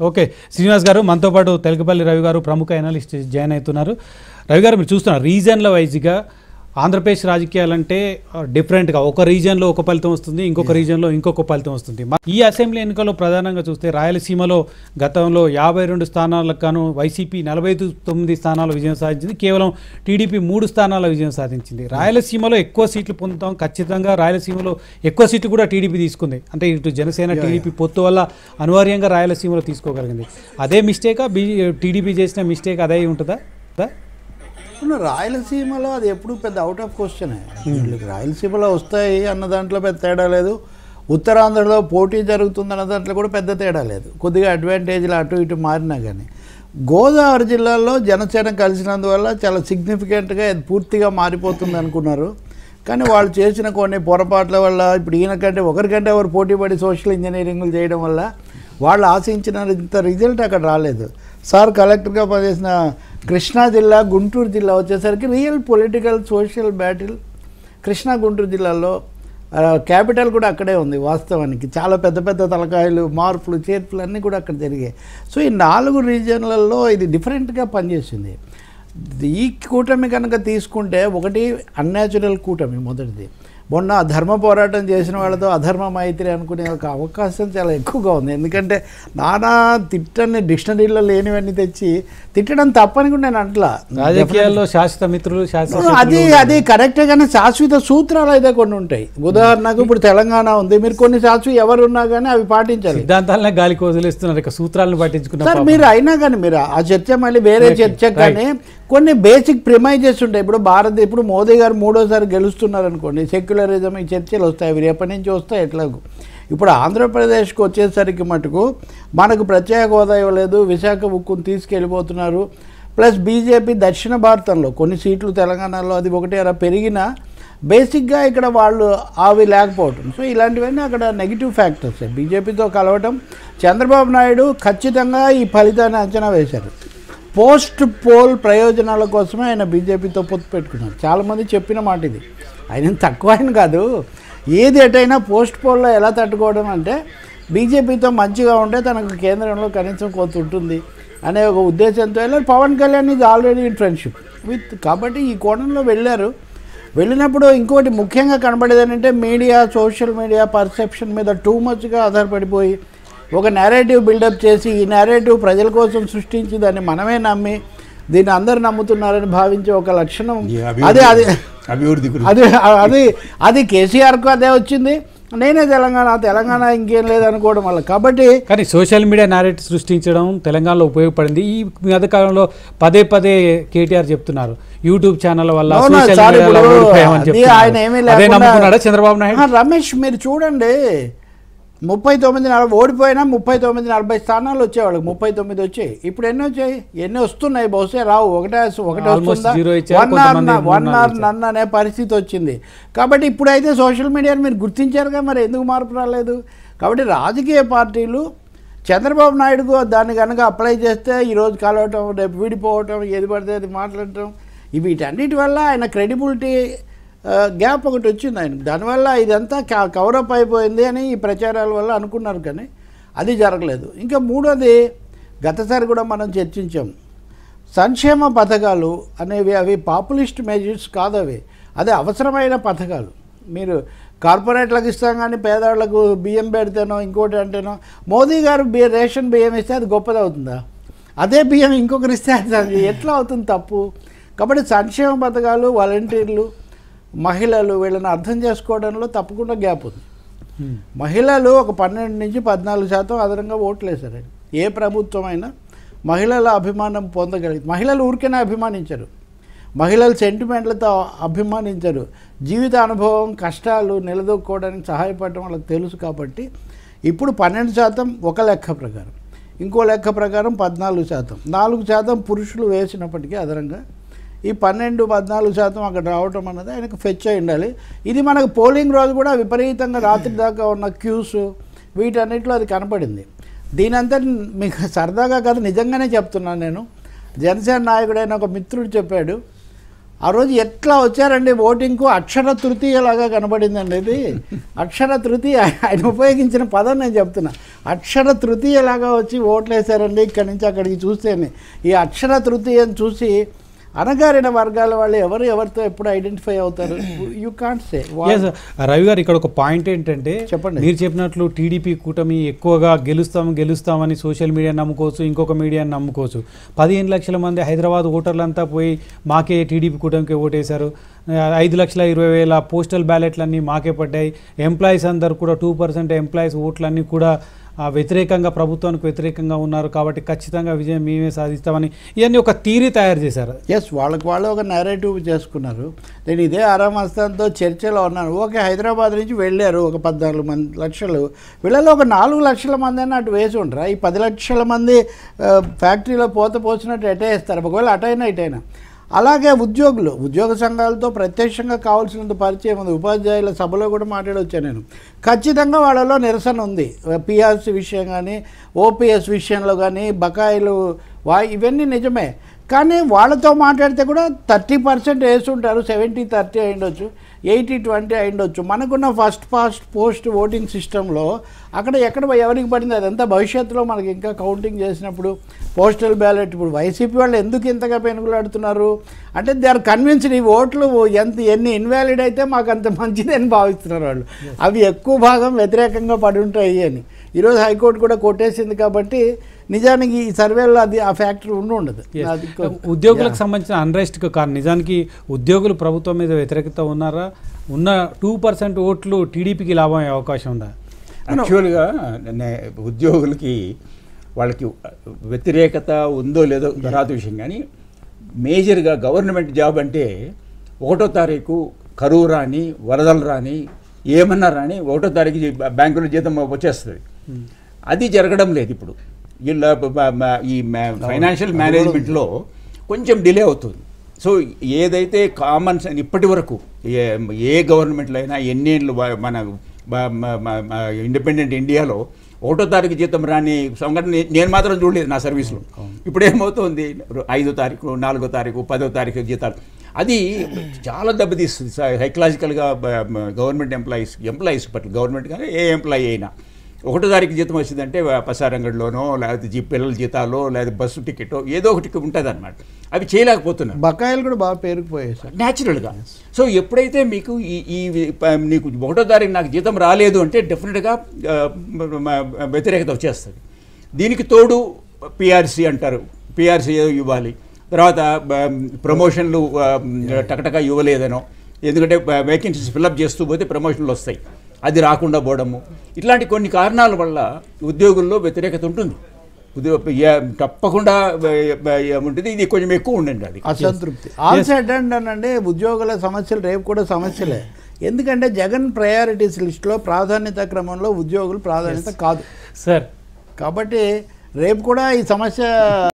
Okay Srinivas గారు మనతో పాటు తెలకపల్లి రవి గారు ప్రముఖ అనలిస్ట్ జాయిన్ అవుతున్నారు. రవి గారు మీరు చూస్తున్నారు రీజన్ల వైజ్గా ఆంధ్రప్రదేశ్ రాజకీయాలంటే డిఫరెంట్గా ఒక రీజన్లో ఒక ఫలితం వస్తుంది, ఇంకొక రీజన్లో ఇంకొక ఫలితం వస్తుంది. ఈ అసెంబ్లీ ఎన్నికల్లో ప్రధానంగా చూస్తే రాయలసీమలో గతంలో 52 స్థానాలకు గాను వైసీపీ 49 స్థానాల విజయం సాధించింది, కేవలం టీడీపీ 3 స్థానాల విజయం సాధించింది. రాయలసీమలో ఎక్కువ సీట్లు పొందుతాం, ఖచ్చితంగా రాయలసీమలో ఎక్కువ సీట్లు కూడా టీడీపీ తీసుకుంది. అంటే ఇటు జనసేన టీడీపీ పొత్తు వల్ల అనివార్యంగా రాయలసీమలో తీసుకోగలిగింది. అదే మిస్టేకా టీడీపీ చేసిన మిస్టేక్ అదే ఉంటుందా? రాయలసీమలో అది ఎప్పుడు పెద్ద అవుట్ ఆఫ్ క్వశ్చనే. రాయలసీమలో వస్తాయి అన్న దాంట్లో పెద్ద తేడా లేదు, ఉత్తరాంధ్రలో పోటీ జరుగుతుందన్న దాంట్లో కూడా పెద్ద తేడా లేదు. కొద్దిగా అడ్వాంటేజ్లు అటు ఇటు మారినా కానీ గోదావరి జిల్లాలో జనసేన కలిసినందువల్ల చాలా సిగ్నిఫికెంట్గా అది పూర్తిగా మారిపోతుంది అనుకున్నారు. కానీ వాళ్ళు చేసిన కొన్ని పొరపాట్ల వల్ల ఇప్పుడు ఈయనకంటే ఒకరికంటే ఎవరు పోటీపడి సోషల్ ఇంజనీరింగ్లు చేయడం వల్ల వాళ్ళు ఆశించిన ఇంత రిజల్ట్ అక్కడ రాలేదు. సార్ కలెక్టర్గా పనిచేసిన కృష్ణా జిల్లా, గుంటూరు జిల్లా వచ్చేసరికి real political social battle Krishna Guntur జిల్లాలో క్యాపిటల్ కూడా అక్కడే ఉంది. వాస్తవానికి చాలా పెద్ద పెద్ద తలకాయలు, మార్పులు, చేర్పులు అన్నీ కూడా అక్కడ జరిగాయి. సో ఈ 4 రీజియన్లలో ఇది డిఫరెంట్గా పనిచేసింది. ఈ కూటమి కనుక తీసుకుంటే ఒకటి అన్యాచురల్ కూటమి. మొదటిది మొన్న ధర్మ పోరాటం చేసిన వాళ్ళతో అధర్మ మైత్రి అనుకునే ఒక అవకాశం చాలా ఎక్కువగా ఉంది. ఎందుకంటే నానా తిట్టని డిక్షనరీలో లేనివన్నీ తెచ్చి తిట్టడం తప్పని కూడా నేను అంటలా. రాజకీయాల్లో శాశ్వత మిత్రులు అది కరెక్టే, కానీ శాశ్వత సూత్రాలు అయితే కొన్ని ఉంటాయి. ఉదాహరణకు ఇప్పుడు తెలంగాణ ఉంది, మీరు కొన్ని శాశ్వత ఎవరున్నా కానీ అవి పాటించాలి. సిద్ధాంతాలనే గాలికి వదిలేస్తున్నారు, ఇక సూత్రాలను పట్టించుకున్నారు. మీరు అయినా కానీ మీరు ఆ చర్చ మళ్ళీ వేరే చర్చ, కానీ కొన్ని బేసిక్ ప్రిమైజెస్ ఉంటాయి. ఇప్పుడు మోదీ గారు 3వ సారి గెలుస్తున్నారు అనుకోండి, సెక్యులరిజం ఈ చర్చలు వస్తాయి. అవి ఎప్పటి నుంచి వస్తాయి ఎట్లాగో. ఇప్పుడు ఆంధ్రప్రదేశ్కి వచ్చేసరికి మటుకు మనకు ప్రత్యేక హోదా ఇవ్వలేదు, విశాఖ ఉక్కును తీసుకెళ్ళిపోతున్నారు. ప్లస్ బీజేపీ దక్షిణ భారతంలో కొన్ని సీట్లు, తెలంగాణలో అది ఒకటి అలా పెరిగినా బేసిక్గా ఇక్కడ వాళ్ళు అవి లేకపోవటం. సో ఇలాంటివన్నీ అక్కడ నెగిటివ్ ఫ్యాక్టర్స్. బీజేపీతో కలవటం, చంద్రబాబు నాయుడు ఖచ్చితంగా ఈ ఫలితాన్ని అంచనా వేశారు. పోస్ట్ పోల్ ప్రయోజనాల కోసమే ఆయన బీజేపీతో పొత్తు పెట్టుకున్నారు. చాలామంది చెప్పిన మాట ఇది, ఆయన తక్కువ ఆయన కాదు. ఏది ఎటైనా పోస్ట్ పోల్లో ఎలా తట్టుకోవడం అంటే బీజేపీతో మంచిగా ఉంటే తనకు కేంద్రంలో కనీసం కొంత ఉంటుంది అనే ఒక ఉద్దేశంతో వెళ్ళారు. Pawan Kalyan is already in friendship with, కాబట్టి ఈ కోణంలో వెళ్ళారు. వెళ్ళినప్పుడు ఇంకోటి ముఖ్యంగా కనబడేది ఏంటంటే మీడియా, సోషల్ మీడియా పర్సెప్షన్ మీద టూ మచ్గా ఆధారపడిపోయి ఒక నేరేటివ్ బిల్డప్ చేసి ఈ నేరేటివ్ ప్రజల కోసం సృష్టించి దాన్ని మనమే నమ్మి దీన్ని అందరు నమ్ముతున్నారని భావించే ఒక లక్షణం అది అది అది అది అది కేసీఆర్కు అదే వచ్చింది. నేనే తెలంగాణ ఇంకేం లేదనుకోవడం వల్ల. కాబట్టి కానీ సోషల్ మీడియా నేరేటివ్ సృష్టించడం తెలంగాణలో ఉపయోగపడింది. ఈ మధ్యకాలంలో పదే కేటీఆర్ చెప్తున్నారు యూట్యూబ్ ఛానల్ వల్ల ఆయన ఏమీ లేకుండా చంద్రబాబు నాయుడు. రమేష్ మీరు చూడండి, 39 ఓడిపోయినా 39-40 స్థానాలు వచ్చేవాళ్ళకి 39 వచ్చాయి. ఇప్పుడు ఎన్ని వచ్చాయి? ఎన్ని వస్తున్నాయి? బహుశా రావు. ఒకటే వస్తుందా? 1 ఆర్ నన్ అనే పరిస్థితి వచ్చింది. కాబట్టి ఇప్పుడైతే సోషల్ మీడియాని మీరు గుర్తించారుగా, మరి ఎందుకు మార్పు రాలేదు? కాబట్టి రాజకీయ పార్టీలు చంద్రబాబు నాయుడుకు దాన్ని కనుక అప్లై చేస్తే ఈరోజు కలవటం, రేపు విడిపోవటం, ఏది పడితే అది మాట్లాడటం, వీటన్నిటి వల్ల ఆయన క్రెడిబిలిటీ గ్యాప్ ఒకటి వచ్చింది ఆయన. దానివల్ల ఇదంతా కవరప్ అయిపోయింది అని ఈ ప్రచారాల వల్ల అనుకున్నారు, కానీ అది జరగలేదు. ఇంకా మూడోది, గతసారి కూడా మనం చర్చించాం, సంక్షేమ పథకాలు అనేవి అవి పాపులిస్ట్ మెజర్స్ కాదు, అదే అవసరమైన పథకాలు. మీరు కార్పొరేట్లకు ఇస్తాం కానీ పేదవాళ్లకు బియ్యం పెడితేనో ఇంకోటి అంటేనో, మోదీ గారు రేషన్ బియ్యం ఇస్తే అది గొప్పది అవుతుందా? అదే బియ్యం ఇంకొకరు ఇస్తే అది ఎట్లా అవుతుంది? తప్పు. కాబట్టి సంక్షేమ పథకాలు, వాలంటీర్లు, మహిళలు వీళ్ళని అర్థం చేసుకోవడంలో తప్పకుండా గ్యాప్ ఉంది. మహిళలు ఒక 12-14% అదనంగా ఓట్లు వేశారు. ఏ ప్రభుత్వం అయినా మహిళల అభిమానం పొందగలిగింది. మహిళలు ఊరికైనా అభిమానించరు, మహిళల సెంటిమెంట్లతో అభిమానించరు. జీవిత అనుభవం, కష్టాలు నిలదొక్కుకోవడానికి సహాయపడడం వాళ్ళకి తెలుసు. కాబట్టి ఇప్పుడు 12% ఒక లెక్క ప్రకారం, ఇంకో లెక్క ప్రకారం 14%, 4% పురుషులు వేసినప్పటికీ అదనంగా ఈ 12-14% అక్కడ రావటం అన్నది ఆయనకు ఫెచ్ అయి ఉండాలి. ఇది మనకు పోలింగ్ రోజు కూడా విపరీతంగా రాత్రి దాకా ఉన్న క్యూస్ వీటన్నిటిలో అది కనపడింది. దీనంతా మీకు సరదాగా కాదు, నిజంగానే చెప్తున్నాను నేను. జనసేన నాయకుడైన ఒక మిత్రుడు చెప్పాడు, ఆ రోజు ఎట్లా వచ్చారండి ఓటింగ్కు, అక్షర తృతీయలాగా కనబడిందండి ఇది. అక్షర తృతీయ, ఆయన ఉపయోగించిన పదం నేను చెప్తున్నా, అక్షర తృతీయలాగా వచ్చి ఓట్లు వేశారండి. ఇక్కడి నుంచి అక్కడికి చూస్తేనే ఈ అక్షర తృతీయను చూసి అనగారిన వర్గాల వాళ్ళు ఎవరితో ఎప్పుడు ఐడెంటిఫై అవుతారు? You can't say. రవి గారు, ఇక్కడ ఒక పాయింట్ ఏంటంటే, చెప్పండి. మీరు చెప్పినట్లు టీడీపీ కూటమి ఎక్కువగా గెలుస్తామని సోషల్ మీడియా నమ్ముకోవచ్చు, ఇంకొక మీడియాని నమ్ముకోవచ్చు. 15 లక్షల మంది హైదరాబాద్ ఓటర్లంతా పోయి మాకే టీడీపీ కూటమికి ఓటేశారు. 5,20,000 పోస్టల్ బ్యాలెట్లన్నీ మాకే పడ్డాయి. ఎంప్లాయీస్ అందరు కూడా 2% ఎంప్లాయీస్ ఓట్లన్నీ కూడా వ్యతిరేకంగా, ప్రభుత్వానికి వ్యతిరేకంగా ఉన్నారు. కాబట్టి ఖచ్చితంగా విజయం మేమే సాధిస్తామని ఇవన్నీ ఒక థియరీ తయారు చేశారు. ఎస్, వాళ్ళు ఒక నేరేటివ్ చేసుకున్నారు. నేను ఇదే ఆరామస్థాన్తో చర్చలో ఉన్నాను. ఓకే, హైదరాబాద్ నుంచి వెళ్ళారు ఒక 14 లక్షలు, వీళ్ళలో ఒక 4 లక్షల మంది అని అటు వేసి ఉంటారా? ఈ 10 లక్షల మంది ఫ్యాక్టరీలో పోసినట్టు ఎటేస్తారు, ఒకవేళ అటైనా ఇటైనా. అలాగే ఉద్యోగ సంఘాలతో ప్రత్యక్షంగా కావాల్సినంత పరిచయం ఉంది. ఉపాధ్యాయుల సభలో కూడా మాట్లాడొచ్చాను నేను. ఖచ్చితంగా వాళ్ళలో నిరసన ఉంది. పిఆర్సీ విషయం కానీ, ఓపీఎస్ విషయంలో కానీ, బకాయిలు ఇవన్నీ నిజమే. కానీ వాళ్ళతో మాట్లాడితే కూడా 30% వేస్తుంటారు, 70-30 అయిండొచ్చు, 80-20 అయిండొచ్చు. మనకున్న ఫస్ట్ పోస్ట్ ఓటింగ్ సిస్టంలో అక్కడ ఎవరికి పడింది అదంతా భవిష్యత్తులో మనకి ఇంకా కౌంటింగ్ చేసినప్పుడు పోస్టల్ బ్యాలెట్. ఇప్పుడు వైసీపీ వాళ్ళు ఎందుకు ఇంతగా పెనుగులాడుతున్నారు అంటే, దే ఆర్ కన్విన్స్డ్ ఈ ఓట్లు ఎన్ని ఇన్వాలిడ్ అయితే మాకు అంత మంచిదని భావిస్తున్నారు వాళ్ళు. అవి ఎక్కువ భాగం వ్యతిరేకంగా పడి ఉంటాయి అని ఈరోజు హైకోర్టు కూడా కొట్టేసింది. కాబట్టి నిజానికి ఈ సర్వేలో అది ఆ ఫ్యాక్టరీ ఉండదు. ఉద్యోగులకు సంబంధించిన అన్రెస్ట్కి కారణం నిజానికి ఉద్యోగులు ప్రభుత్వం మీద వ్యతిరేకత ఉన్నారా? ఉన్న 2% ఓట్లు టీడీపీకి లాభం అయ్యే అవకాశం ఉందా? యాక్చువల్గా ఉద్యోగులకి వాళ్ళకి వ్యతిరేకత ఉందో లేదో తర్వాత విషయం, కానీ మేజర్గా గవర్నమెంట్ జాబ్ అంటే 1వ తారీఖు కరువు రాని, వరదలు రాని, ఏమన్నా రాని 1వ తారీఖు బ్యాంకులో జీతం వచ్చేస్తుంది. అది జరగడం లేదు ఇప్పుడు. ఈ ఫైనాన్షియల్ మేనేజ్మెంట్లో కొంచెం డిలే అవుతుంది. సో ఏదైతే కామన్ సెన్స్ ఇప్పటి వరకు ఏ గవర్నమెంట్లో అయినా ఎన్నేళ్ళు మన ఇండిపెండెంట్ ఇండియాలో 1వ తారీఖు జీతం రాని సంఘటన నేను మాత్రం చూడలేదు నా సర్వీస్లో. ఇప్పుడు ఏమవుతుంది, 5వ తారీఖు, 4వ తారీఖు, 10వ తారీఖు జీతాలు. అది చాలా దెబ్బతీస్తుంది సైకలాజికల్గా గవర్నమెంట్ ఎంప్లాయీస్ పట్ల. గవర్నమెంట్ కానీ ఏ ఎంప్లాయీ అయినా 1వ తారీఖు జీతం వచ్చిందంటే పసారంగడిలోనో లేకపోతే పిల్లల జీతాలో లేదా బస్సు టికెటో ఏదో ఒకటి ఉంటుంది అనమాట. అవి చేయలేకపోతున్నారు. బకాయిలు కూడా బాగా పేరుకుపోయాయి సార్ న్యాచురల్గా. సో ఎప్పుడైతే మీకు నీకు 1వ తారీఖు నాకు జీతం రాలేదు అంటే డెఫినెట్గా వ్యతిరేకత వచ్చేస్తుంది. దీనికి తోడు పిఆర్సీ అంటారు, పిఆర్సీ ఏదో ఇవ్వాలి, తర్వాత ప్రమోషన్లు టకటగా ఇవ్వలేదనో, ఎందుకంటే వేకెన్సీస్ ఫిల్అప్ చేస్తూ పోతే ప్రమోషన్లు వస్తాయి, అది రాకుండా పోవడము, ఇట్లాంటి కొన్ని కారణాల వల్ల ఉద్యోగుల్లో వ్యతిరేకత ఉంటుంది. తప్పకుండా ఉంటుంది. ఇది కొంచెం ఎక్కువ ఉండండి, అది అసంతృప్తి. ఆల్ సెడ్ అంటే ఉద్యోగుల సమస్యలు రేపు కూడా సమస్యలే. ఎందుకంటే జగన్ ప్రయారిటీస్ లిస్టులో ప్రాధాన్యత క్రమంలో ఉద్యోగులు ప్రాధాన్యత కాదు సార్. కాబట్టి రేపు కూడా ఈ సమస్య